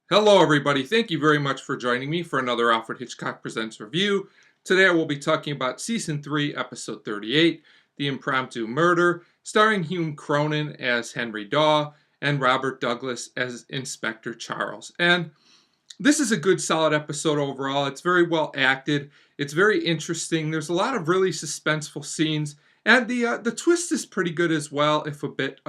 Hello, everybody. Thank you very much for joining me for another Alfred Hitchcock Presents review. Today I will be talking about Season 3, Episode 38, The Impromptu Murder, starring Hume Cronyn as Henry Daw and Robert Douglas as Inspector Charles. And this is a good, solid episode overall. It's very well acted. It's very interesting. There's a lot of really suspenseful scenes, and the twist is pretty good as well, if a bit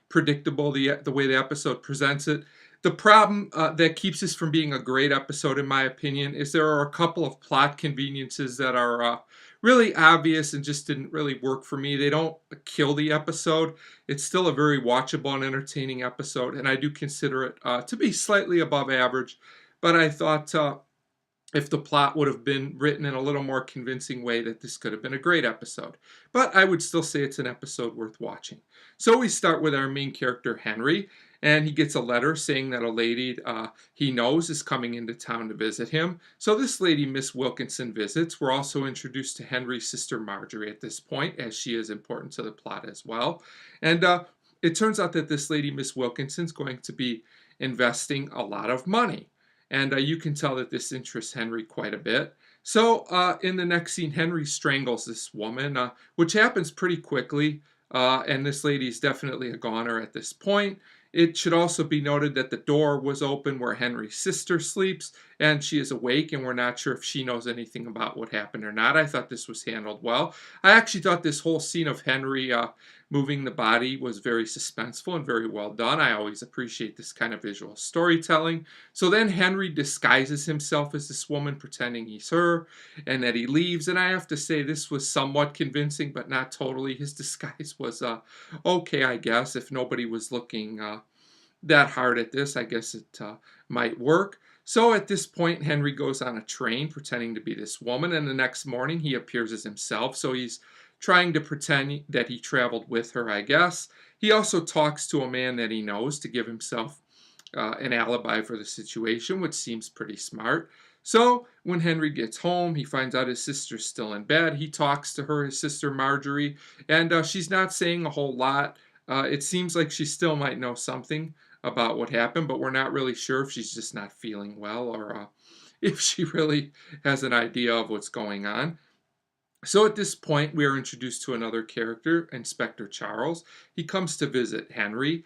predictable. The way the episode presents it. The problem that keeps this from being a great episode, in my opinion, is there are a couple of plot conveniences that are really obvious and just didn't really work for me. They don't kill the episode. It's still a very watchable and entertaining episode, and I do consider it to be slightly above average. But I thought if the plot would have been written in a little more convincing way, that this could have been a great episode. But I would still say it's an episode worth watching. So we start with our main character, Henry, and he gets a letter saying that a lady he knows is coming into town to visit him. So this lady, Miss Wilkinson, visits. We're also introduced to Henry's sister, Marjorie, at this point, as she is important to the plot as well. And it turns out that this lady, Miss Wilkinson, is going to be investing a lot of money. And you can tell that this interests Henry quite a bit. So in the next scene, Henry strangles this woman, which happens pretty quickly. And this lady is definitely a goner at this point. It should also be noted that the door was open where Henry's sister sleeps, and she is awake, and we're not sure if she knows anything about what happened or not. I thought this was handled well. I actually thought this whole scene of Henry moving the body was very suspenseful and very well done. I always appreciate this kind of visual storytelling. So then Henry disguises himself as this woman, pretending he's her, and that he leaves. And I have to say, this was somewhat convincing, but not totally. His disguise was okay, I guess. If nobody was looking that hard at this, I guess it might work. So at this point, Henry goes on a train pretending to be this woman, and the next morning he appears as himself. So he's trying to pretend that he traveled with her, I guess. He also talks to a man that he knows to give himself an alibi for the situation, which seems pretty smart. So when Henry gets home, he finds out his sister's still in bed. He talks to her, his sister Marjorie, and she's not saying a whole lot. It seems like she still might know something about what happened, but we're not really sure if she's just not feeling well or if she really has an idea of what's going on. So at this point, we are introduced to another character, Inspector Charles. He comes to visit Henry.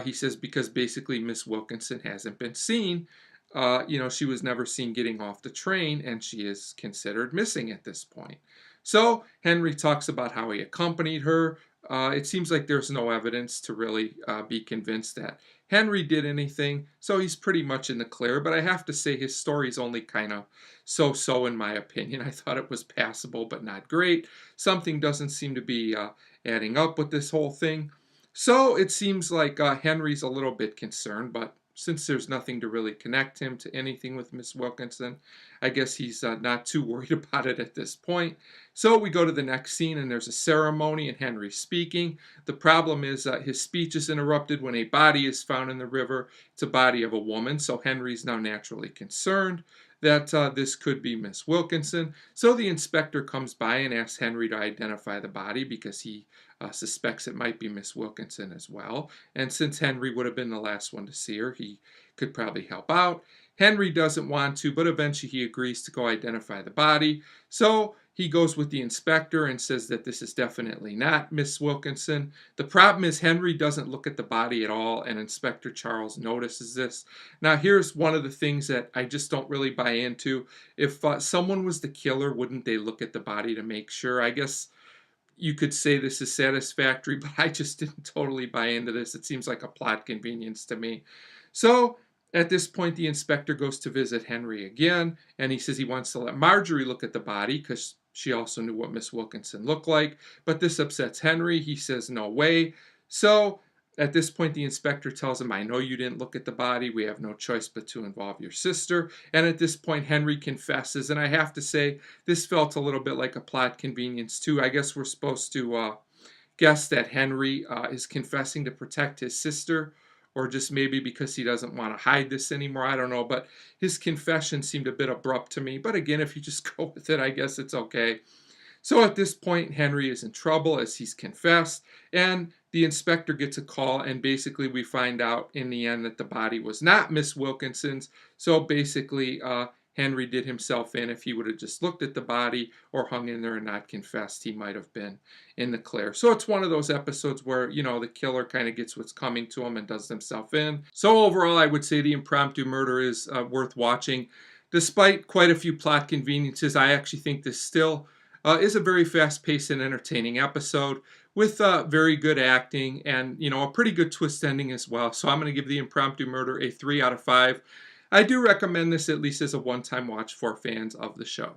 He says because basically Miss Wilkinson hasn't been seen. She was never seen getting off the train, and she is considered missing at this point. So Henry talks about how he accompanied her. It seems like there's no evidence to really be convinced that Henry did anything, so he's pretty much in the clear. But I have to say his story's only kind of so-so in my opinion. I thought it was passable, but not great. Something doesn't seem to be adding up with this whole thing. So it seems like Henry's a little bit concerned, but since there's nothing to really connect him to anything with Miss Wilkinson, I guess he's not too worried about it at this point. So we go to the next scene, and there's a ceremony, and Henry's speaking. The problem is his speech is interrupted when a body is found in the river. It's a body of a woman, so Henry's now naturally concerned that this could be Miss Wilkinson. So the inspector comes by and asks Henry to identify the body because he suspects it might be Miss Wilkinson as well. And since Henry would have been the last one to see her, he could probably help out. Henry doesn't want to, but eventually he agrees to go identify the body. So he goes with the inspector and says that this is definitely not Miss Wilkinson. The problem is Henry doesn't look at the body at all, and Inspector Charles notices this. Now, here's one of the things that I just don't really buy into. If someone was the killer, wouldn't they look at the body to make sure? I guess you could say this is satisfactory, but I just didn't totally buy into this. It seems like a plot convenience to me. So at this point, the inspector goes to visit Henry again, and he says he wants to let Marjorie look at the body because she also knew what Miss Wilkinson looked like. But this upsets Henry. He says no way. So at this point, the inspector tells him, I know you didn't look at the body. We have no choice but to involve your sister. And at this point, Henry confesses. And I have to say, this felt a little bit like a plot convenience, too. I guess we're supposed to guess that Henry is confessing to protect his sister, or just maybe because he doesn't want to hide this anymore. I don't know. But his confession seemed a bit abrupt to me. But again, if you just go with it, I guess it's okay. So at this point, Henry is in trouble as he's confessed, and the inspector gets a call, and basically we find out in the end that the body was not Miss Wilkinson's. So basically, Henry did himself in. If he would have just looked at the body or hung in there and not confessed, he might have been in the clear. So it's one of those episodes where, you know, the killer kind of gets what's coming to him and does himself in. So overall, I would say The Impromptu Murder is worth watching. Despite quite a few plot conveniences, I actually think this still is a very fast-paced and entertaining episode with very good acting and, you know, a pretty good twist ending as well. So I'm going to give The Impromptu Murder a 3 out of 5. I do recommend this at least as a one-time watch for fans of the show.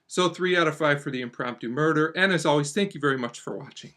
So 3 out of 5 for The Impromptu Murder. And as always, thank you very much for watching.